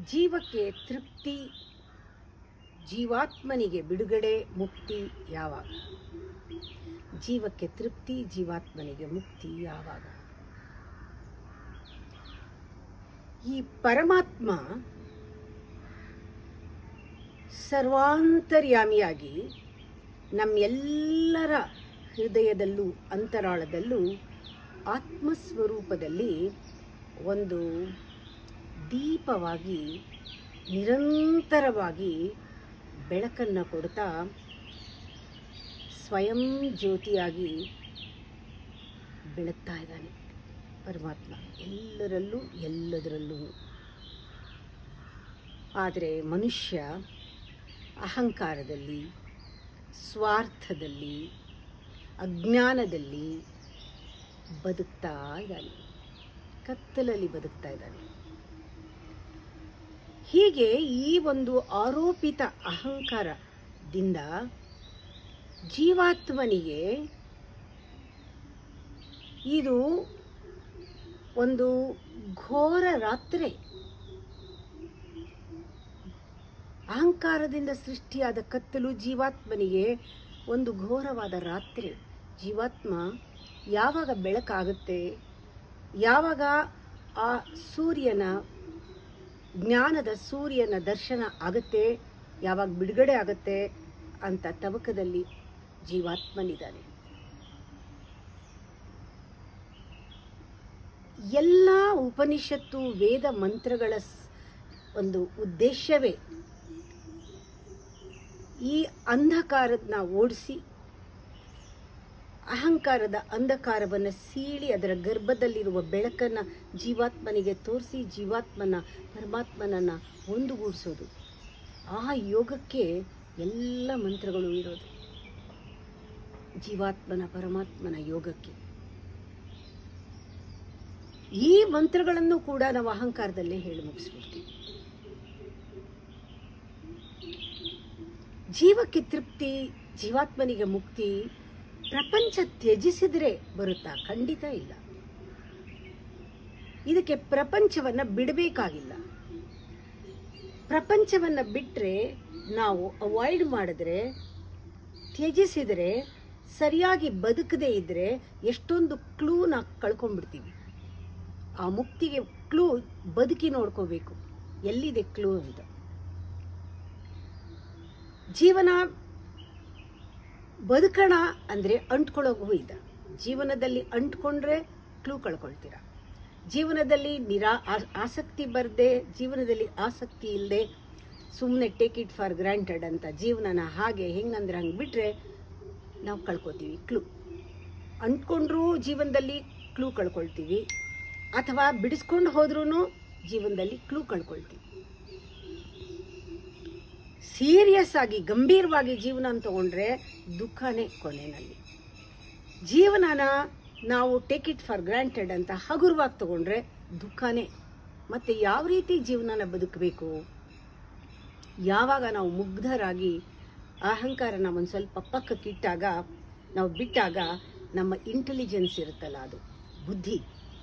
ಜೀವಕ್ಕೆ ತೃಪ್ತಿ, ಜೀವಾತ್ಮನಿಗೆ ಬಿಡುಗಡೆ, ಮುಕ್ತಿ ಯಾವಾಗ? ಜೀವಕ್ಕೆ ತೃಪ್ತಿ, ಜೀವಾತ್ಮನಿಗೆ ಮುಕ್ತಿ ಯಾವಾಗ? ಈ ಪರಮಾತ್ಮ ಸರ್ವಾಂತರ್ಯಾಮಿಯಾಗಿ ನಮ್ಮೆಲ್ಲರ ಹೃದಯದಲ್ಲೂ ಅಂತರಾಳದಲ್ಲೂ ಆತ್ಮಸ್ವರೂಪದಲ್ಲಿ ಒಂದು ದೀಪವಾಗಿ ನಿರಂತರವಾಗಿ ಬೆಳಕನ್ನು ಕೊಡ್ತಾ ಸ್ವಯಂ ಜ್ಯೋತಿಯಾಗಿ ಬೆಳಗ್ತಾ ಇದ್ದಾನೆ ಪರಮಾತ್ಮ ಎಲ್ಲರಲ್ಲೂ ಎಲ್ಲದರಲ್ಲೂ. ಆದರೆ ಮನುಷ್ಯ ಅಹಂಕಾರದಲ್ಲಿ, ಸ್ವಾರ್ಥದಲ್ಲಿ, ಅಜ್ಞಾನದಲ್ಲಿ ಬದುಕ್ತಾ ಇದ್ದಾನೆ, ಕತ್ತಲಲ್ಲಿ ಬದುಕ್ತಾ ಇದ್ದಾನೆ. ಹೀಗೆ ಈ ಒಂದು ಆರೋಪಿತ ಅಹಂಕಾರದಿಂದ ಜೀವಾತ್ಮನಿಗೆ ಇದು ಒಂದು ಘೋರ ರಾತ್ರಿ. ಅಹಂಕಾರದಿಂದ ಸೃಷ್ಟಿಯಾದ ಕತ್ತಲು ಜೀವಾತ್ಮನಿಗೆ ಒಂದು ಘೋರವಾದ ರಾತ್ರಿ. ಜೀವಾತ್ಮ ಯಾವಾಗ ಬೆಳಕಾಗುತ್ತೆ, ಯಾವಾಗ ಆ ಸೂರ್ಯನ ಜ್ಞಾನದ ಸೂರ್ಯನ ದರ್ಶನ ಆಗುತ್ತೆ, ಯಾವಾಗ ಬಿಡುಗಡೆ ಆಗುತ್ತೆ ಅಂತ ತವಕದಲ್ಲಿ ಜೀವಾತ್ಮನಿದ್ದಾನೆ. ಎಲ್ಲ ಉಪನಿಷತ್ತು ವೇದ ಮಂತ್ರಗಳ ಒಂದು ಉದ್ದೇಶವೇ ಈ ಅಂಧಕಾರನ ಓಡಿಸಿ, ಅಹಂಕಾರದ ಅಂಧಕಾರವನ್ನು ಸೀಳಿ ಅದರ ಗರ್ಭದಲ್ಲಿರುವ ಬೆಳಕನ್ನು ಜೀವಾತ್ಮನಿಗೆ ತೋರಿಸಿ ಜೀವಾತ್ಮನ ಪರಮಾತ್ಮನನ್ನು ಒಂದುಗೂಡಿಸೋದು. ಆ ಯೋಗಕ್ಕೆ ಎಲ್ಲ ಮಂತ್ರಗಳು ಇರೋದು, ಜೀವಾತ್ಮನ ಪರಮಾತ್ಮನ ಯೋಗಕ್ಕೆ. ಈ ಮಂತ್ರಗಳನ್ನು ಕೂಡ ನಾವು ಅಹಂಕಾರದಲ್ಲೇ ಹೇಳಿ ಮುಗಿಸ್ಬಿಡ್ತೀವಿ. ಜೀವಕ್ಕೆ ತೃಪ್ತಿ, ಜೀವಾತ್ಮನಿಗೆ ಮುಕ್ತಿ ಪ್ರಪಂಚ ತ್ಯಜಿಸಿದರೆ ಬರುತ್ತಾ? ಖಂಡಿತ ಇಲ್ಲ. ಇದಕ್ಕೆ ಪ್ರಪಂಚವನ್ನು ಬಿಡಬೇಕಾಗಿಲ್ಲ. ಪ್ರಪಂಚವನ್ನು ಬಿಟ್ಟರೆ, ನಾವು ಅವಾಯ್ಡ್ ಮಾಡಿದ್ರೆ, ತ್ಯಜಿಸಿದರೆ, ಸರಿಯಾಗಿ ಬದುಕದೇ ಇದ್ದರೆ ಎಷ್ಟೊಂದು ಕ್ಲೂನ ಕಳ್ಕೊಂಡ್ಬಿಡ್ತೀವಿ. ಆ ಮುಕ್ತಿಗೆ ಕ್ಲೂ ಬದುಕಿ ನೋಡ್ಕೋಬೇಕು, ಎಲ್ಲಿದೆ ಕ್ಲೂ ಅಂತ. ಜೀವನ ಬದುಕೋಣ ಅಂದರೆ ಅಂಟ್ಕೊಳ್ಳೋಗೂ ಇಲ್ಲ. ಜೀವನದಲ್ಲಿ ಅಂಟ್ಕೊಂಡ್ರೆ ಕ್ಲೂ ಕಳ್ಕೊಳ್ತೀರ. ಜೀವನದಲ್ಲಿ ಆಸಕ್ತಿ ಬರದೆ, ಜೀವನದಲ್ಲಿ ಆಸಕ್ತಿ ಇಲ್ಲದೆ ಸುಮ್ಮನೆ ಟೇಕ್ ಇಟ್ ಫಾರ್ ಗ್ರಾಂಟೆಡ್ ಅಂತ ಜೀವನನ ಹಾಗೆ ಹೆಂಗಂದ್ರೆ ಹಂಗೆ ಬಿಟ್ಟರೆ ನಾವು ಕಳ್ಕೊತೀವಿ ಕ್ಲೂ. ಅಂಟ್ಕೊಂಡ್ರೂ ಜೀವನದಲ್ಲಿ ಕ್ಲೂ ಕಳ್ಕೊಳ್ತೀವಿ, ಅಥವಾ ಬಿಡಿಸ್ಕೊಂಡು ಹೋದ್ರೂ ಜೀವನದಲ್ಲಿ ಕ್ಲೂ ಕಳ್ಕೊಳ್ತೀವಿ. ಸೀರಿಯಸ್ ಆಗಿ ಗಂಭೀರವಾಗಿ ಜೀವನ ತಗೊಂಡ್ರೆ ದುಃಖನೇ ಕೊನೆಯಲ್ಲಿ. ಜೀವನನ ನಾವು ಟೇಕ್ ಇಟ್ ಫಾರ್ ಗ್ರಾಂಟೆಡ್ ಅಂತ ಹಗುರವಾಗಿ ತಗೊಂಡ್ರೆ ದುಃಖನೇ. ಮತ್ತೆ ಯಾವ ರೀತಿ ಜೀವನನ ಬದುಕಬೇಕು? ಯಾವಾಗ ನಾವು ಮುಗ್ಧರಾಗಿ ಅಹಂಕಾರನ ಒಂದು ಸ್ವಲ್ಪ ಪಕ್ಕಕ್ಕಿಟ್ಟಾಗ, ನಾವು ಬಿಟ್ಟಾಗ ನಮ್ಮ ಇಂಟೆಲಿಜೆನ್ಸ್ ಇರುತ್ತಲ್ಲ, ಅದು ಬುದ್ಧಿ,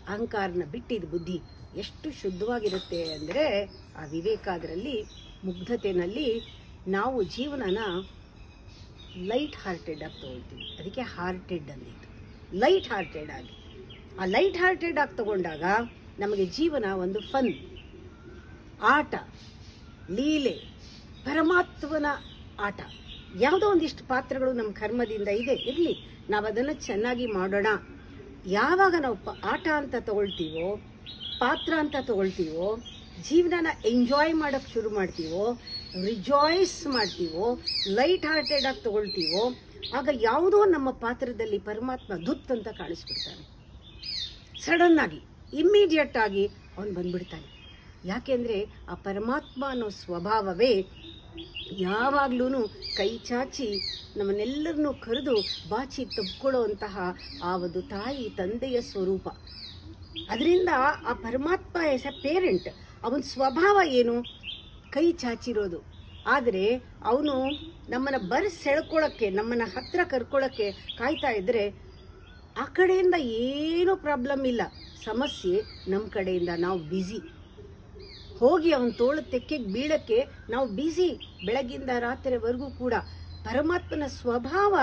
ಅಹಂಕಾರನ ಬಿಟ್ಟಿದ್ದು ಬುದ್ಧಿ ಎಷ್ಟು ಶುದ್ಧವಾಗಿರುತ್ತೆ ಅಂದರೆ ಆ ವಿವೇಕ, ಅದರಲ್ಲಿ ಮುಗ್ಧತೆಯಲ್ಲಿ ನಾವು ಜೀವನನ ಲೈಟ್ ಹಾರ್ಟೆಡ್ ಆಗಿ ತಗೊಳ್ತೀವಿ. ಅದಕ್ಕೆ ಹಾರ್ಟೆಡ್ ಅಂದಿದ್ದು, ಲೈಟ್ ಹಾರ್ಟೆಡ್ ಆಗಿ. ಆ ಲೈಟ್ ಹಾರ್ಟೆಡ್ ಆಗಿ ತಗೊಂಡಾಗ ನಮಗೆ ಜೀವನ ಒಂದು ಫನ್, ಆಟ, ಲೀಲೆ, ಪರಮಾತ್ಮನ ಆಟ. ಯಾವುದೋ ಒಂದಿಷ್ಟು ಪಾತ್ರಗಳು ನಮ್ಮ ಕರ್ಮದಿಂದ ಇದೆ, ಇರಲಿ, ನಾವು ಅದನ್ನು ಚೆನ್ನಾಗಿ ಮಾಡೋಣ. ಯಾವಾಗ ನಾವು ಆಟ ಅಂತ ತಗೊಳ್ತೀವೋ, ಪಾತ್ರ ಅಂತ ತಗೊಳ್ತೀವೋ, ಜೀವನನ ಎಂಜಾಯ್ ಮಾಡೋಕ್ಕೆ ಶುರು ಮಾಡ್ತೀವೋ, ರಿಜಾಯ್ಸ್ ಮಾಡ್ತೀವೋ, ಲೈಟ್ ಹಾರ್ಟೆಡ್ ಆಗಿ ತಗೊಳ್ತೀವೋ, ಆಗ ಯಾವುದೋ ನಮ್ಮ ಪಾತ್ರದಲ್ಲಿ ಪರಮಾತ್ಮ ದುತ್ ಅಂತ ಕಾಣಿಸ್ಬಿಡ್ತಾನೆ. ಸಡನ್ ಆಗಿ, ಇಮ್ಮಿಡಿಯೇಟ್ ಆಗಿ ಅವನು ಬಂದ್ಬಿಡ್ತಾನೆ. ಯಾಕೆಂದರೆ ಆ ಪರಮಾತ್ಮ ಅನ್ನೋ ಸ್ವಭಾವವೇ ಯಾವಾಗ್ಲೂ ಕೈ ಚಾಚಿ ನಮ್ಮನ್ನೆಲ್ಲರನ್ನೂ ಕರೆದು ಬಾಚಿ ತಬ್ಕೊಳ್ಳುವಂತಹ ಆ ಒಂದು ತಾಯಿ ತಂದೆಯ ಸ್ವರೂಪ. ಅದರಿಂದ ಆ ಪರಮಾತ್ಮ ಎಸ್ ಎ ಪೇರೆಂಟ್, ಅವನ ಸ್ವಭಾವ ಏನು? ಕೈ ಚಾಚಿರೋದು. ಆದರೆ ಅವನು ನಮ್ಮನ್ನು ಸೆಳ್ಕೊಳ್ಳೋಕ್ಕೆ, ನಮ್ಮನ್ನು ಹತ್ರ ಕರ್ಕೊಳ್ಳೋಕ್ಕೆ ಕಾಯ್ತಾ ಇದ್ದರೆ ಆ ಕಡೆಯಿಂದ ಏನೂ ಪ್ರಾಬ್ಲಮ್ ಇಲ್ಲ. ಸಮಸ್ಯೆ ನಮ್ಮ ಕಡೆಯಿಂದ ನಾವು ಬ್ಯುಸಿ. ಹೋಗಿ ಅವನ ತೋಳ ತೆಕ್ಕೆಗೆ ಬೀಳಕ್ಕೆ ನಾವು ಬಿಸಿ, ಬೆಳಗ್ಗಿಂದ ರಾತ್ರಿವರೆಗೂ ಕೂಡ. ಪರಮಾತ್ಮನ ಸ್ವಭಾವ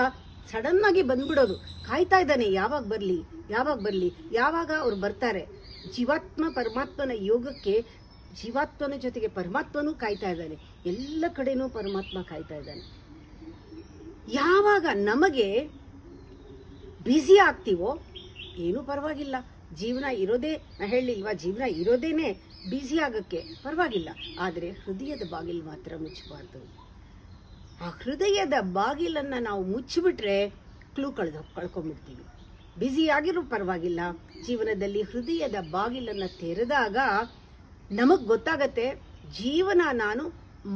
ಸಡನ್ ಆಗಿ ಬಂದ್ಬಿಡೋದು, ಕಾಯ್ತಾ ಇದ್ದಾನೆ ಯಾವಾಗ ಬರ್ಲಿ ಯಾವಾಗ ಬರ್ಲಿ, ಯಾವಾಗ ಅವ್ರು ಬರ್ತಾರೆ. ಜೀವಾತ್ಮ ಪರಮಾತ್ಮನ ಯೋಗಕ್ಕೆ ಜೀವಾತ್ಮನ ಜೊತೆಗೆ ಪರಮಾತ್ಮನೂ ಕಾಯ್ತಾ ಇದ್ದಾನೆ, ಎಲ್ಲ ಕಡೆನೂ ಪರಮಾತ್ಮ ಕಾಯ್ತಾ ಇದ್ದಾನೆ. ಯಾವಾಗ ನಮಗೆ ಬ್ಯುಸಿ ಆಗ್ತೀವೋ ಏನೂ ಪರವಾಗಿಲ್ಲ, ಜೀವನ ಇರೋದೇ, ನಾ ಹೇಳಿಲ್ವಾ, ಜೀವನ ಇರೋದೇನೆ ಬ್ಯುಸಿ ಆಗಕ್ಕೆ, ಪರವಾಗಿಲ್ಲ. ಆದರೆ ಹೃದಯದ ಬಾಗಿಲು ಮಾತ್ರ ಮುಚ್ಚಬಾರ್ದು. ಆ ಹೃದಯದ ಬಾಗಿಲನ್ನು ನಾವು ಮುಚ್ಚಿಬಿಟ್ರೆ ಕ್ಲೂ ಕಳ್ಕೊಂಡ್ಬಿಡ್ತೀವಿ. ಬ್ಯುಸಿ ಆಗಿರೋ ಪರವಾಗಿಲ್ಲ, ಜೀವನದಲ್ಲಿ ಹೃದಯದ ಬಾಗಿಲನ್ನು ತೆರೆದಾಗ ನಮಗೆ ಗೊತ್ತಾಗತ್ತೆ ಜೀವನ ನಾನು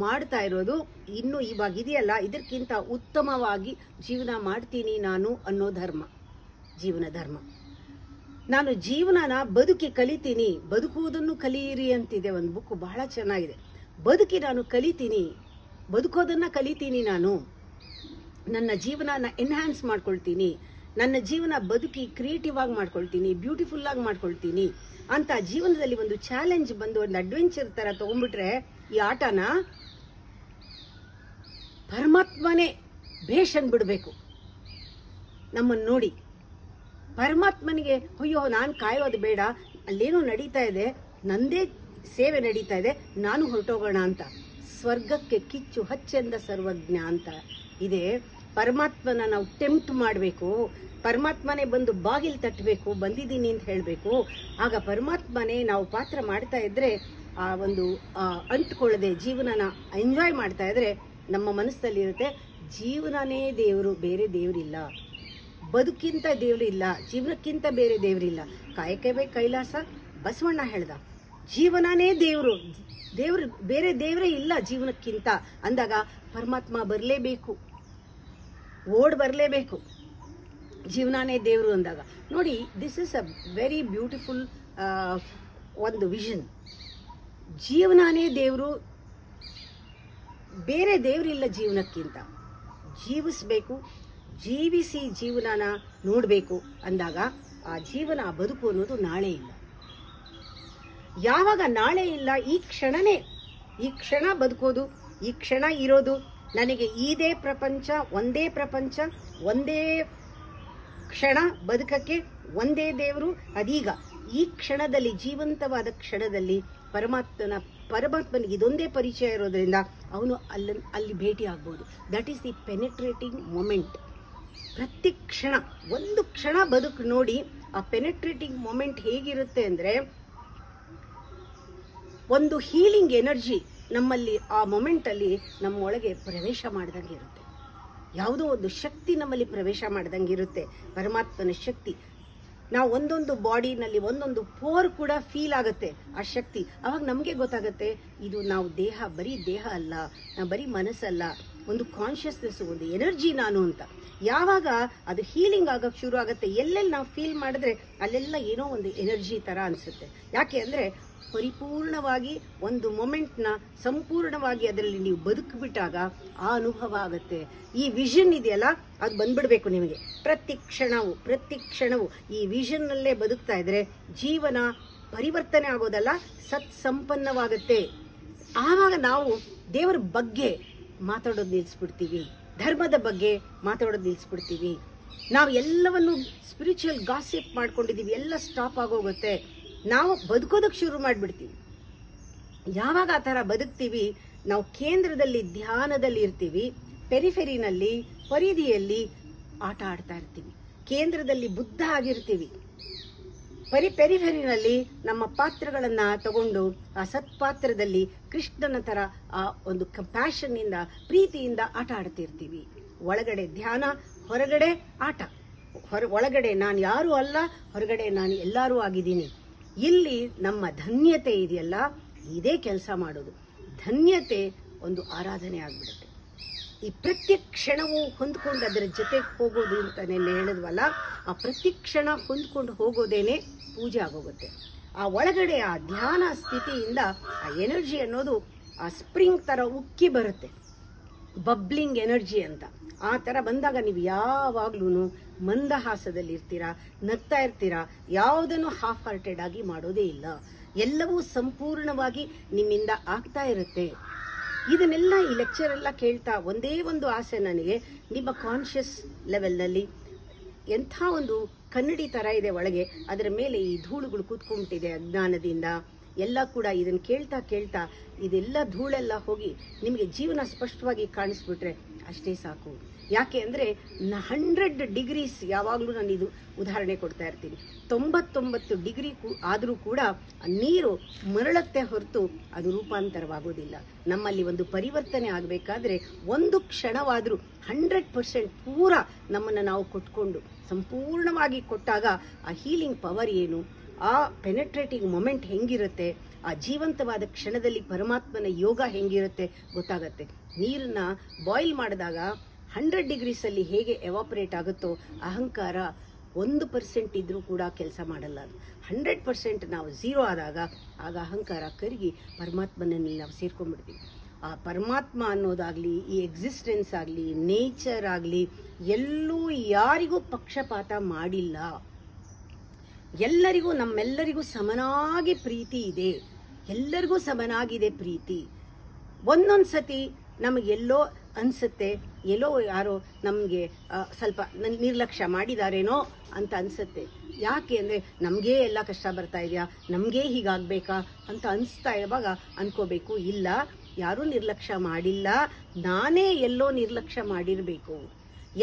ಮಾಡ್ತಾ ಇರೋದು ಇನ್ನು ಇವಾಗಿದೆಯಲ್ಲ, ಇದಕ್ಕಿಂತ ಉತ್ತಮವಾಗಿ ಜೀವನ ಮಾಡ್ತೀನಿ ನಾನು ಅನ್ನೋ ಧರ್ಮ, ಜೀವನ ಧರ್ಮ. ನಾನು ಜೀವನನ ಬದುಕಿ ಕಲಿತೀನಿ, ಬದುಕುವುದನ್ನು ಕಲಿಯಿರಿ ಅಂತಿದೆ ಒಂದು ಬುಕ್, ಬಹಳ ಚೆನ್ನಾಗಿದೆ. ಬದುಕಿ ನಾನು ಕಲಿತೀನಿ, ಬದುಕೋದನ್ನ ಕಲಿತೀನಿ, ನಾನು ನನ್ನ ಜೀವನನ ಎನ್ಹ್ಯಾನ್ಸ್ ಮಾಡ್ಕೊಳ್ತೀನಿ, ನನ್ನ ಜೀವನ ಬದುಕಿ ಕ್ರಿಯೇಟಿವ್ ಆಗಿ ಮಾಡ್ಕೊಳ್ತೀನಿ, ಬ್ಯೂಟಿಫುಲ್ ಆಗಿ ಮಾಡ್ಕೊಳ್ತೀನಿ ಅಂತ ಜೀವನದಲ್ಲಿ ಒಂದು ಚಾಲೆಂಜ್ ಬಂದು ಒಂದು ಅಡ್ವೆಂಚರ್ ತರ ತಗೊಂಡ್ಬಿಟ್ರೆ ಈ ಆಟನ ಪರಮಾತ್ಮನೇ ಭೇಷ್ ಅನ್ಬಿಡ್ಬೇಕು. ನಮ್ಮನ್ನು ನೋಡಿ ಪರಮಾತ್ಮನಿಗೆ ಅಯ್ಯೋ ನಾನು ಕಾಯೋದು ಬೇಡ, ಅಲ್ಲೇನೋ ನಡೀತಾ ಇದೆ, ನಂದೇ ಸೇವೆ ನಡೀತಾ ಇದೆ, ನಾನು ಹೊರಟೋಗೋಣ ಅಂತ. ಸ್ವರ್ಗಕ್ಕೆ ಕಿಚ್ಚು ಹಚ್ಚೆಂದ ಸರ್ವಜ್ಞ ಅಂತ ಇದೆ. ಪರಮಾತ್ಮನ ನಾವು ಟೆಂಪ್ಟ್ ಮಾಡಬೇಕು, ಪರಮಾತ್ಮನೇ ಬಂದು ಬಾಗಿಲು ತಟ್ಟಬೇಕು, ಬಂದಿದ್ದೀನಿ ಅಂತ ಹೇಳಬೇಕು. ಆಗ ಪರಮಾತ್ಮನೇ ನಾವು ಪಾತ್ರ ಮಾಡ್ತಾ ಇದ್ರೆ ಆ ಒಂದು ಅಂಟ್ಕೊಳ್ಳದೆ ಜೀವನನ ಎಂಜಾಯ್ ಮಾಡ್ತಾ ಇದ್ರೆ ನಮ್ಮ ಮನಸ್ಸಲ್ಲಿ ಇರುತ್ತೆ ಜೀವನನೇ ದೇವರು, ಬೇರೆ ದೇವರಿಲ್ಲ, ಬದುಕಿಂತ ದೇವರಿಲ್ಲ, ಜೀವನಕ್ಕಿಂತ ಬೇರೆ ದೇವರಿಲ್ಲ. ಕಾಯಕವೇ ಕೈಲಾಸ ಬಸವಣ್ಣ ಹೇಳ್ದ, ಜೀವನನೇ ದೇವರು, ದೇವ್ರು ಬೇರೆ ದೇವರೇ ಇಲ್ಲ ಜೀವನಕ್ಕಿಂತ ಅಂದಾಗ ಪರಮಾತ್ಮ ಬರಲೇಬೇಕು, ಓಡ್ ಬರಲೇಬೇಕು. ಜೀವನನೇ ದೇವರು ಅಂದಾಗ ನೋಡಿ, this is a very beautiful ಒಂದು ವಿಷನ್. ಜೀವನನೇ ದೇವರು, ಬೇರೆ ದೇವರಿಲ್ಲ ಜೀವನಕ್ಕಿಂತ. ಜೀವಿಸ್ಬೇಕು, ಜೀವಿಸಿ ಜೀವನನ ನೋಡಬೇಕು ಅಂದಾಗ ಆ ಜೀವನ, ಆ ಬದುಕು ಅನ್ನೋದು ನಾಳೆ ಇಲ್ಲ. ಯಾವಾಗ ನಾಳೆ ಇಲ್ಲ, ಈ ಕ್ಷಣನೇ, ಈ ಕ್ಷಣ ಬದುಕೋದು, ಈ ಕ್ಷಣ ಇರೋದು, ನನಗೆ ಇದೇ ಪ್ರಪಂಚ, ಒಂದೇ ಪ್ರಪಂಚ, ಒಂದೇ ಕ್ಷಣ ಬದುಕಕ್ಕೆ, ಒಂದೇ ದೇವರು, ಅದೀಗ ಈ ಕ್ಷಣದಲ್ಲಿ, ಜೀವಂತವಾದ ಕ್ಷಣದಲ್ಲಿ ಪರಮಾತ್ಮನಿಗೆ ಇದೊಂದೇ ಪರಿಚಯ ಇರೋದ್ರಿಂದ ಅವನು ಅಲ್ಲಿ ಭೇಟಿ ಆಗ್ಬೋದು. That is the penetrating moment. ಪ್ರತಿ ಕ್ಷಣ, ಒಂದು ಕ್ಷಣ ಬದುಕು ನೋಡಿ ಆ ಪೆನೆಟ್ರೇಟಿಂಗ್ ಮೊಮೆಂಟ್ ಹೇಗಿರುತ್ತೆ ಅಂದ್ರೆ ಒಂದು ಹೀಲಿಂಗ್ ಎನರ್ಜಿ ನಮ್ಮಲ್ಲಿ ಆ ಮೊಮೆಂಟ್ ಅಲ್ಲಿ ನಮ್ಮೊಳಗೆ ಪ್ರವೇಶ ಮಾಡ್ದಂಗೆ ಇರುತ್ತೆ. ಯಾವುದೋ ಒಂದು ಶಕ್ತಿ ನಮ್ಮಲ್ಲಿ ಪ್ರವೇಶ ಮಾಡ್ದಂಗೆ ಇರುತ್ತೆ, ಪರಮಾತ್ಮನ ಶಕ್ತಿ. ನಾವು ಒಂದೊಂದು ಬಾಡಿನಲ್ಲಿ ಒಂದೊಂದು ಪೋರ್ ಕೂಡ ಫೀಲ್ ಆಗುತ್ತೆ ಆ ಶಕ್ತಿ. ಅವಾಗ ನಮಗೆ ಗೊತ್ತಾಗುತ್ತೆ ಇದು ನಾವು ದೇಹ, ಬರೀ ದೇಹ ಅಲ್ಲ, ನಾವು ಬರೀ ಮನಸ್ಸಲ್ಲ, ಒಂದು ಕಾನ್ಷಿಯಸ್ನೆಸ್, ಒಂದು ಎನರ್ಜಿ ನಾನು ಅಂತ. ಯಾವಾಗ ಅದು ಹೀಲಿಂಗ್ ಆಗಕ್ಕೆ ಶುರು ಆಗುತ್ತೆ, ಎಲ್ಲೆಲ್ಲಿ ನಾವು ಫೀಲ್ ಮಾಡಿದ್ರೆ ಅಲ್ಲೆಲ್ಲ ಏನೋ ಒಂದು ಎನರ್ಜಿ ತರ ಅನ್ಸುತ್ತೆ. ಯಾಕೆ ಅಂದ್ರೆ ಪರಿಪೂರ್ಣವಾಗಿ ಒಂದು ಮೊಮೆಂಟ್ನ ಸಂಪೂರ್ಣವಾಗಿ ಅದರಲ್ಲಿ ನೀವು ಬದುಕಿಬಿಟ್ಟಾಗ ಆ ಅನುಭವ ಆಗುತ್ತೆ. ಈ ವಿಷನ್ ಇದೆಯಲ್ಲ, ಅದು ಬಂದ್ಬಿಡ್ಬೇಕು ನಿಮಗೆ. ಪ್ರತಿ ಕ್ಷಣವು ಈ ವಿಷನ್ನಲ್ಲೇ ಬದುಕ್ತಾ ಇದ್ರೆ ಜೀವನ ಪರಿವರ್ತನೆ ಆಗೋದಲ್ಲ, ಸತ್ ಸಂಪನ್ನವಾಗುತ್ತೆ. ಆವಾಗ ನಾವು ದೇವರ ಬಗ್ಗೆ ಮಾತಾಡೋದು ನಿಲ್ಲಿಸ್ಬಿಡ್ತೀವಿ, ಧರ್ಮದ ಬಗ್ಗೆ ಮಾತಾಡೋದು ನಿಲ್ಲಿಸ್ಬಿಡ್ತೀವಿ. ನಾವು ಎಲ್ಲವನ್ನು ಸ್ಪಿರಿಚುವಲ್ ಗಾಸಿಪ್ ಮಾಡ್ಕೊಂಡಿದ್ದೀವಿ, ಎಲ್ಲ ಸ್ಟಾಪ್ ಆಗೋಗುತ್ತೆ. ನಾವು ಬದುಕೋದಕ್ಕೆ ಶುರು ಮಾಡಿಬಿಡ್ತೀವಿ. ಯಾವಾಗ ಆ ಥರ ಬದುಕ್ತೀವಿ, ನಾವು ಕೇಂದ್ರದಲ್ಲಿ ಧ್ಯಾನದಲ್ಲಿ ಇರ್ತೀವಿ, ಪೆರಿಫೆರಿನಲ್ಲಿ ಪರಿಧಿಯಲ್ಲಿ ಆಟ ಆಡ್ತಾ ಇರ್ತೀವಿ. ಕೇಂದ್ರದಲ್ಲಿ ಬುದ್ಧ ಆಗಿರ್ತೀವಿ, ಪೆರಿಫೆರಿನಲ್ಲಿ ನಮ್ಮ ಪಾತ್ರಗಳನ್ನ ತಗೊಂಡು ಆ ಸತ್ಪಾತ್ರದಲ್ಲಿ ಕೃಷ್ಣನ ತರ ಆ ಒಂದು ಕಂಪ್ಯಾಷನ್ ಇಂದ, ಪ್ರೀತಿಯಿಂದ ಆಟ ಆಡ್ತಿರ್ತೀವಿ. ಒಳಗಡೆ ಧ್ಯಾನ, ಹೊರಗಡೆ ಆಟ. ಒಳಗಡೆ ನಾನು ಯಾರು ಅಲ್ಲ, ಹೊರಗಡೆ ನಾನು ಎಲ್ಲರೂ ಆಗಿದ್ದೀನಿ. ಇಲ್ಲಿ ನಮ್ಮ ಧನ್ಯತೆ ಇದೆಯಲ್ಲ, ಇದೇ ಕೆಲಸ ಮಾಡೋದು. ಧನ್ಯತೆ ಒಂದು ಆರಾಧನೆ ಆಗ್ಬಿಡುತ್ತೆ. ಈ ಪ್ರತಿ ಕ್ಷಣವೂ ಹೊಂದ್ಕೊಂಡು ಅದರ ಜೊತೆ ಹೋಗೋದು ಅಂತ ಹೇಳಿದ್ವಲ್ಲ, ಆ ಪ್ರತಿ ಕ್ಷಣ ಹೊಂದ್ಕೊಂಡು ಹೋಗೋದೇನೆ ಪೂಜೆ ಆಗೋಗುತ್ತೆ. ಆ ಒಳಗಡೆ ಆ ಧ್ಯಾನ ಸ್ಥಿತಿಯಿಂದ ಆ ಎನರ್ಜಿ ಅನ್ನೋದು ಆ ಸ್ಪ್ರಿಂಗ್ ತರ ಉಕ್ಕಿ ಬರುತ್ತೆ, ಬಬ್ಲಿಂಗ್ ಎನರ್ಜಿ ಅಂತ. ಆ ತರ ಬಂದಾಗ ನೀವು ಯಾವಾಗ್ಲೂ ಮಂದಹಾಸದಲ್ಲಿ ಇರ್ತೀರಾ, ನಗ್ತಾ ಇರ್ತೀರಾ, ಯಾವುದನ್ನು ಹಾಫ್ ಹಾರ್ಟೆಡ್ ಆಗಿ ಮಾಡೋದೇ ಇಲ್ಲ. ಎಲ್ಲವೂ ಸಂಪೂರ್ಣವಾಗಿ ನಿಮ್ಮಿಂದ ಆಗ್ತಾ ಇರುತ್ತೆ. ಇದನ್ನೆಲ್ಲ ಈ ಲೆಕ್ಚರ್ ಎಲ್ಲ ಕೇಳ್ತಾ ಒಂದೇ ಒಂದು ಆಸೆ ನನಗೆ, ನಿಮ್ಮ ಕಾನ್ಷಿಯಸ್ ಲೆವೆಲ್ನಲ್ಲಿ ಎಂಥ ಒಂದು ಕನ್ನಡಿ ತರ ಇದೆ ಒಳಗೆ, ಅದರ ಮೇಲೆ ಈ ಧೂಳುಗಳು ಕೂತ್ಕೊಂಡ್ಬಿಟ್ಟಿದೆ ಅಜ್ಞಾನದಿಂದ ಎಲ್ಲ ಕೂಡ. ಇದನ್ನು ಕೇಳ್ತಾ ಕೇಳ್ತಾ ಇದೆಲ್ಲ ಧೂಳೆಲ್ಲ ಹೋಗಿ ನಿಮಗೆ ಜೀವನ ಸ್ಪಷ್ಟವಾಗಿ ಕಾಣಿಸ್ಬಿಟ್ರೆ ಅಷ್ಟೇ ಸಾಕು. ಯಾಕೆ ಅಂದರೆ 100 ಡಿಗ್ರೀಸ್ ಯಾವಾಗಲೂ ನಾನು ಇದು ಉದಾಹರಣೆ ಕೊಡ್ತಾ ಇರ್ತೀನಿ. 99 ಡಿಗ್ರಿ ಆದರೂ ಕೂಡ ನೀರು ಮರಳತ್ತೆ ಹೊರತು ಅದು ರೂಪಾಂತರವಾಗೋದಿಲ್ಲ. ನಮ್ಮಲ್ಲಿ ಒಂದು ಪರಿವರ್ತನೆ ಆಗಬೇಕಾದ್ರೆ ಒಂದು ಕ್ಷಣವಾದರೂ 100% ಪೂರ ನಮ್ಮನ್ನು ನಾವು ಕೊಟ್ಕೊಂಡು ಸಂಪೂರ್ಣವಾಗಿ ಕೊಟ್ಟಾಗ ಆ ಹೀಲಿಂಗ್ ಪವರ್ ಏನು, ಆ ಪೆನೆಟ್ರೇಟಿಂಗ್ ಮೊಮೆಂಟ್ ಹೆಂಗಿರುತ್ತೆ, ಆ ಜೀವಂತವಾದ ಕ್ಷಣದಲ್ಲಿ ಪರಮಾತ್ಮನ ಯೋಗ ಹೆಂಗಿರುತ್ತೆ ಗೊತ್ತಾಗತ್ತೆ. ನೀರನ್ನ ಬಾಯ್ಲ್ ಮಾಡಿದಾಗ 100 ಡಿಗ್ರೀಸಲ್ಲಿ ಹೇಗೆ ಎವಾಪರೇಟ್ ಆಗುತ್ತೋ ಅಹಂಕಾರ 1% ಇದ್ರೂ ಕೂಡ ಕೆಲಸ ಮಾಡಲ್ಲ. ಅದು 100% ನಾವು 0 ಆದಾಗ ಆಗ ಅಹಂಕಾರ ಕರಗಿ ಪರಮಾತ್ಮನಲ್ಲಿ ನಾವು ಸೇರ್ಕೊಂಡ್ಬಿಡ್ತೀವಿ. ಆ ಪರಮಾತ್ಮ ಅನ್ನೋದಾಗ್ಲಿ, ಈ ಎಕ್ಸಿಸ್ಟೆನ್ಸ್ ಆಗಲಿ, ನೇಚರ್ ಆಗಲಿ ಎಲ್ಲೂ ಯಾರಿಗೂ ಪಕ್ಷಪಾತ ಮಾಡಿಲ್ಲ. ಎಲ್ಲರಿಗೂ, ನಮ್ಮೆಲ್ಲರಿಗೂ ಸಮನಾಗಿ ಪ್ರೀತಿ ಇದೆ. ಎಲ್ಲರಿಗೂ ಸಮನಾಗಿದೆ ಪ್ರೀತಿ. ಒಂದೊಂದು ಸತಿ ನಮಗೆಲ್ಲೋ ಅನ್ಸುತ್ತೆ, ಎಲ್ಲೋ ಯಾರೋ ನಮಗೆ ಸ್ವಲ್ಪ ನಿರ್ಲಕ್ಷ್ಯ ಮಾಡಿದಾರೇನೋ ಅಂತ ಅನ್ಸುತ್ತೆ. ಯಾಕೆ ಅಂದರೆ ನಮಗೇ ಎಲ್ಲ ಕಷ್ಟ ಬರ್ತಾ ಇದೆಯಾ, ನಮಗೇ ಹೀಗಾಗಬೇಕಾ ಅಂತ ಅನಿಸ್ತಾ ಇರುವಾಗ ಅನ್ಕೋಬೇಕು, ಇಲ್ಲ ಯಾರೂ ನಿರ್ಲಕ್ಷ್ಯ ಮಾಡಿಲ್ಲ, ನಾನೇ ಎಲ್ಲೋ ನಿರ್ಲಕ್ಷ್ಯ ಮಾಡಿರಬೇಕು.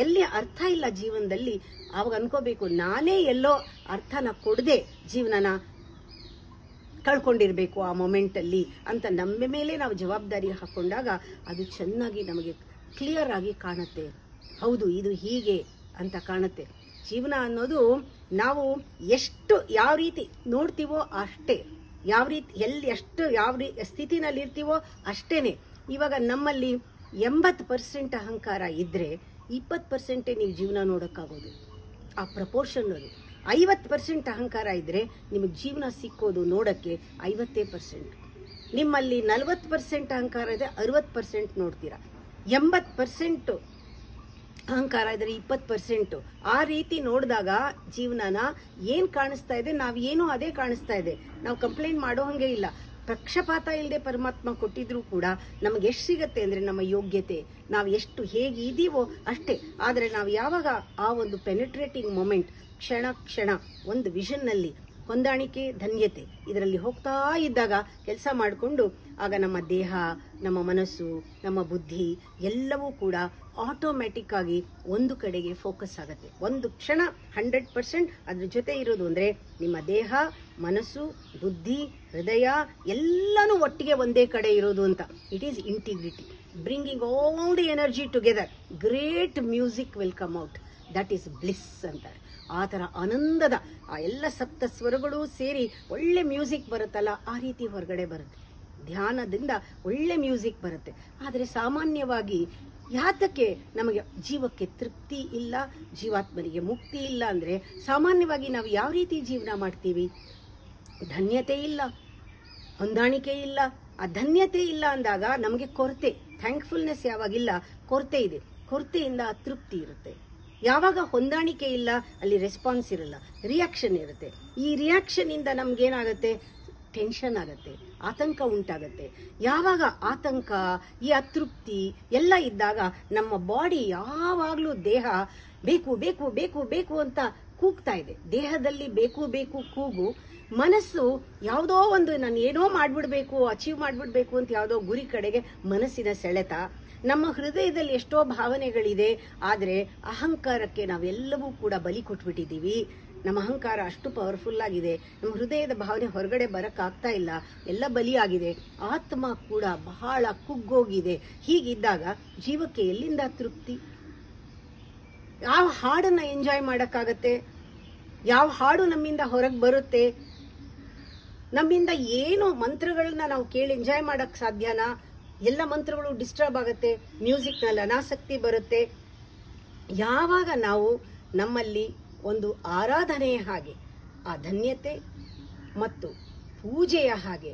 ಎಲ್ಲಿ ಅರ್ಥ ಇಲ್ಲ ಜೀವನದಲ್ಲಿ ಆವಾಗ ಅನ್ಕೋಬೇಕು, ನಾನೇ ಎಲ್ಲೋ ಅರ್ಥನ ಕೊಡದೆ ಜೀವನನ ಕಳ್ಕೊಂಡಿರ್ಬೇಕು ಆ ಮೊಮೆಂಟಲ್ಲಿ ಅಂತ ನಮ್ಮ ಮೇಲೆ ನಾವು ಜವಾಬ್ದಾರಿ ಹಾಕೊಂಡಾಗ ಅದು ಚೆನ್ನಾಗಿ ನಮಗೆ ಕ್ಲಿಯರ್ ಆಗಿ ಕಾಣುತ್ತೆ. ಹೌದು, ಇದು ಹೀಗೆ ಅಂತ ಕಾಣುತ್ತೆ. ಜೀವನ ಅನ್ನೋದು ನಾವು ಎಷ್ಟು ಯಾವ ರೀತಿ ನೋಡ್ತೀವೋ ಅಷ್ಟೇ, ಯಾವ ರೀತಿ ಎಲ್ಲಿ ಎಷ್ಟು ಯಾವ ಸ್ಥಿತಿನಲ್ಲಿ ಇರ್ತೀವೋ ಅಷ್ಟೇನೆ. ಇವಾಗ ನಮ್ಮಲ್ಲಿ 80% ಅಹಂಕಾರ ಇದ್ರೆ 20% ನೀವು ಜೀವನ ನೋಡೋಕ್ಕಾಗೋದು. ಆ ಪ್ರಪೋರ್ಷನ್ ಅದು. 50% ಅಹಂಕಾರ ಇದ್ರೆ ನಿಮಗೆ ಜೀವನ ಸಿಕ್ಕೋದು ನೋಡಕ್ಕೆ 50%. ನಿಮ್ಮಲ್ಲಿ 40% ಅಹಂಕಾರ ಇದೆ, 60% ನೋಡ್ತೀರಾ. 80% ಅಹಂಕಾರ ಇದ್ರೆ 20%. ಆ ರೀತಿ ನೋಡಿದಾಗ ಜೀವನನ ಏನ್ ಕಾಣಿಸ್ತಾ ಇದೆ, ನಾವೇನೋ ಅದೇ ಕಾಣಿಸ್ತಾ ಇದೆ. ನಾವು ಕಂಪ್ಲೇಂಟ್ ಮಾಡೋ ಹಂಗೆ ಇಲ್ಲ. ಪಕ್ಷಪಾತ ಇಲ್ಲದೆ ಪರಮಾತ್ಮ ಕೊಟ್ಟಿದ್ರು ಕೂಡ ನಮಗೆ ಎಷ್ಟು ಸಿಗತ್ತೆ ಅಂದ್ರೆ ನಮ್ಮ ಯೋಗ್ಯತೆ, ನಾವು ಎಷ್ಟು ಹೇಗೆ ಇದೀವೋ ಅಷ್ಟೇ. ಆದರೆ ನಾವು ಯಾವಾಗ ಆ ಒಂದು ಪೆನೆಟ್ರೇಟಿಂಗ್ ಮೊಮೆಂಟ್ ಕ್ಷಣ ಕ್ಷಣ ಒಂದು ವಿಷನ್ನಲ್ಲಿ ಹೊಂದಾಣಿಕೆ, ಧನ್ಯತೆ ಇದರಲ್ಲಿ ಹೋಗ್ತಾ ಇದ್ದಾಗ ಕೆಲಸ ಮಾಡಿಕೊಂಡು ಆಗ ನಮ್ಮ ದೇಹ, ನಮ್ಮ ಮನಸ್ಸು, ನಮ್ಮ ಬುದ್ಧಿ ಎಲ್ಲವೂ ಕೂಡ ಆಟೋಮ್ಯಾಟಿಕ್ ಆಗಿ ಒಂದು ಕಡೆಗೆ ಫೋಕಸ್ ಆಗುತ್ತೆ. ಒಂದು ಕ್ಷಣ 100% ಅದ್ರ ಜೊತೆ ಇರೋದು ಅಂದ್ರೆ ನಿಮ್ಮ ದೇಹ, ಮನಸ್ಸು, ಬುದ್ಧಿ, ಹೃದಯ ಎಲ್ಲನೂ ಒಟ್ಟಿಗೆ ಒಂದೇ ಕಡೆ ಇರೋದು ಅಂತ. It is integrity, bringing all the energy together. Great music will come out. That is bliss ಅಂತಾರೆ. ಆ ಥರ ಆನಂದದ ಆ ಎಲ್ಲ ಸಪ್ತ ಸ್ವರಗಳು ಸೇರಿ ಒಳ್ಳೆ ಮ್ಯೂಸಿಕ್ ಬರುತ್ತಲ್ಲ, ಆ ರೀತಿ ಹೊರಗಡೆ ಬರುತ್ತೆ. ಧ್ಯಾನದಿಂದ ಒಳ್ಳೆ ಮ್ಯೂಸಿಕ್ ಬರುತ್ತೆ. ಆದರೆ ಸಾಮಾನ್ಯವಾಗಿ ಯಾತಕ್ಕೆ ನಮಗೆ ಜೀವಕ್ಕೆ ತೃಪ್ತಿ ಇಲ್ಲ, ಜೀವಾತ್ಮನಿಗೆ ಮುಕ್ತಿ ಇಲ್ಲ ಅಂದರೆ ಸಾಮಾನ್ಯವಾಗಿ ನಾವು ಯಾವ ರೀತಿ ಜೀವನ ಮಾಡ್ತೀವಿ? ಧನ್ಯತೆ ಇಲ್ಲ, ಹೊಂದಾಣಿಕೆ ಇಲ್ಲ. ಆ ಧನ್ಯತೆ ಇಲ್ಲ ಅಂದಾಗ ನಮಗೆ ಕೊರತೆ, ಥ್ಯಾಂಕ್ಫುಲ್ನೆಸ್ ಯಾವಾಗಿಲ್ಲ, ಕೊರತೆ ಇದೆ. ಕೊರತೆಯಿಂದ ಅತೃಪ್ತಿ ಇರುತ್ತೆ. ಯಾವಾಗ ಹೊಂದಾಣಿಕೆ ಇಲ್ಲ ಅಲ್ಲಿ ರೆಸ್ಪಾನ್ಸ್ ಇರಲ್ಲ, ರಿಯಾಕ್ಷನ್ ಇರುತ್ತೆ. ಈ ರಿಯಾಕ್ಷನ್ ಇಂದ ನಮ್ಗೇನಾಗತ್ತೆ? ಟೆನ್ಷನ್ ಆಗತ್ತೆ, ಆತಂಕ ಉಂಟಾಗತ್ತೆ. ಯಾವಾಗ ಆತಂಕ, ಈ ಅತೃಪ್ತಿ ಎಲ್ಲ ಇದ್ದಾಗ ನಮ್ಮ ಬಾಡಿ ಯಾವಾಗಲೂ ದೇಹ ಬೇಕು ಬೇಕು ಬೇಕು ಬೇಕು ಅಂತ ಕೂಗ್ತಾ ಇದೆ. ದೇಹದಲ್ಲಿ ಬೇಕು ಬೇಕು ಕೂಗು, ಮನಸ್ಸು ಯಾವುದೋ ಒಂದು ನಾನು ಏನೋ ಮಾಡ್ಬಿಡ್ಬೇಕು, ಅಚೀವ್ ಮಾಡ್ಬಿಡ್ಬೇಕು ಅಂತ ಯಾವುದೋ ಗುರಿ ಕಡೆಗೆ ಮನಸ್ಸಿನ ಸೆಳೆತ. ನಮ್ಮ ಹೃದಯದಲ್ಲಿ ಎಷ್ಟೋ ಭಾವನೆಗಳಿದೆ, ಆದರೆ ಅಹಂಕಾರಕ್ಕೆ ನಾವೆಲ್ಲವೂ ಕೂಡ ಬಲಿ ಕೊಟ್ಬಿಟ್ಟಿದ್ದೀವಿ. ನಮ್ಮ ಅಹಂಕಾರ ಅಷ್ಟು ಪವರ್ಫುಲ್ ಆಗಿದೆ, ನಮ್ಮ ಹೃದಯದ ಭಾವನೆ ಹೊರಗಡೆ ಬರಕ್ಕಾಗ್ತಾ ಇಲ್ಲ, ಎಲ್ಲ ಬಲಿಯಾಗಿದೆ. ಆತ್ಮ ಕೂಡ ಬಹಳ ಕುಗ್ಗೋಗಿದೆ. ಹೀಗಿದ್ದಾಗ ಜೀವಕ್ಕೆ ಎಲ್ಲಿಂದ ತೃಪ್ತಿ? ಯಾವ ಹಾಡನ್ನ ಎಂಜಾಯ್ ಮಾಡಕ್ಕಾಗತ್ತೆ? ಯಾವ ಹಾಡು ನಮ್ಮಿಂದ ಹೊರಗೆ ಬರುತ್ತೆ? ನಮ್ಮಿಂದ ಏನು ಮಂತ್ರಗಳನ್ನ ನಾವು ಕೇಳಿ ಎಂಜಾಯ್ ಮಾಡಕ್ ಸಾಧ್ಯನಾ? ಎಲ್ಲ ಮಂತ್ರಗಳು ಡಿಸ್ಟರ್ಬ್ ಆಗುತ್ತೆ, ಮ್ಯೂಸಿಕ್ನಲ್ಲಿ ಅನಾಸಕ್ತಿ ಬರುತ್ತೆ. ಯಾವಾಗ ನಾವು ನಮ್ಮಲ್ಲಿ ಒಂದು ಆರಾಧನೆಯ ಹಾಗೆ, ಆ ಧನ್ಯತೆ ಮತ್ತು ಪೂಜೆಯ ಹಾಗೆ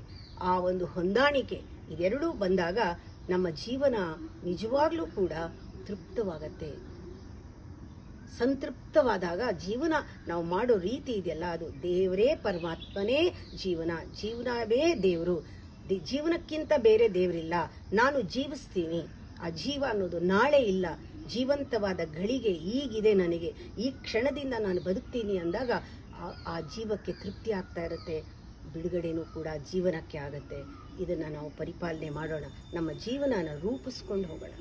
ಆ ಒಂದು ಹೊಂದಾಣಿಕೆ ಇದೆರಡೂ ಬಂದಾಗ ನಮ್ಮ ಜೀವನ ನಿಜವಾಗ್ಲೂ ಕೂಡ ತೃಪ್ತವಾಗತ್ತೆ. ಸಂತೃಪ್ತವಾದಾಗ ಜೀವನ ನಾವು ಮಾಡೋ ರೀತಿ ಇದೆಯಲ್ಲ, ಅದು ದೇವರೇ ಪರಮಾತ್ಮನೇ ಜೀವನ, ಜೀವನವೇ ದೇವರು, ಜೀವನಕ್ಕಿಂತ ಬೇರೆ ದೇವರಿಲ್ಲ. ನಾನು ಜೀವಿಸ್ತೀನಿ, ಆ ಜೀವ ಅನ್ನೋದು ನಾಳೆ ಇಲ್ಲ, ಜೀವಂತವಾದ ಗಳಿಗೆ ಈಗಿದೆ, ನನಗೆ ಈ ಕ್ಷಣದಿಂದ ನಾನು ಬದುಕ್ತೀನಿ ಅಂದಾಗ ಆ ಜೀವಕ್ಕೆ ತೃಪ್ತಿ ಆಗ್ತಾ ಇರುತ್ತೆ, ಬಿಡುಗಡೆನೂ ಕೂಡ ಜೀವನಕ್ಕೆ ಆಗತ್ತೆ. ಇದನ್ನು ನಾವು ಪರಿಪಾಲನೆ ಮಾಡೋಣ, ನಮ್ಮ ಜೀವನನ ರೂಪಿಸ್ಕೊಂಡು ಹೋಗೋಣ.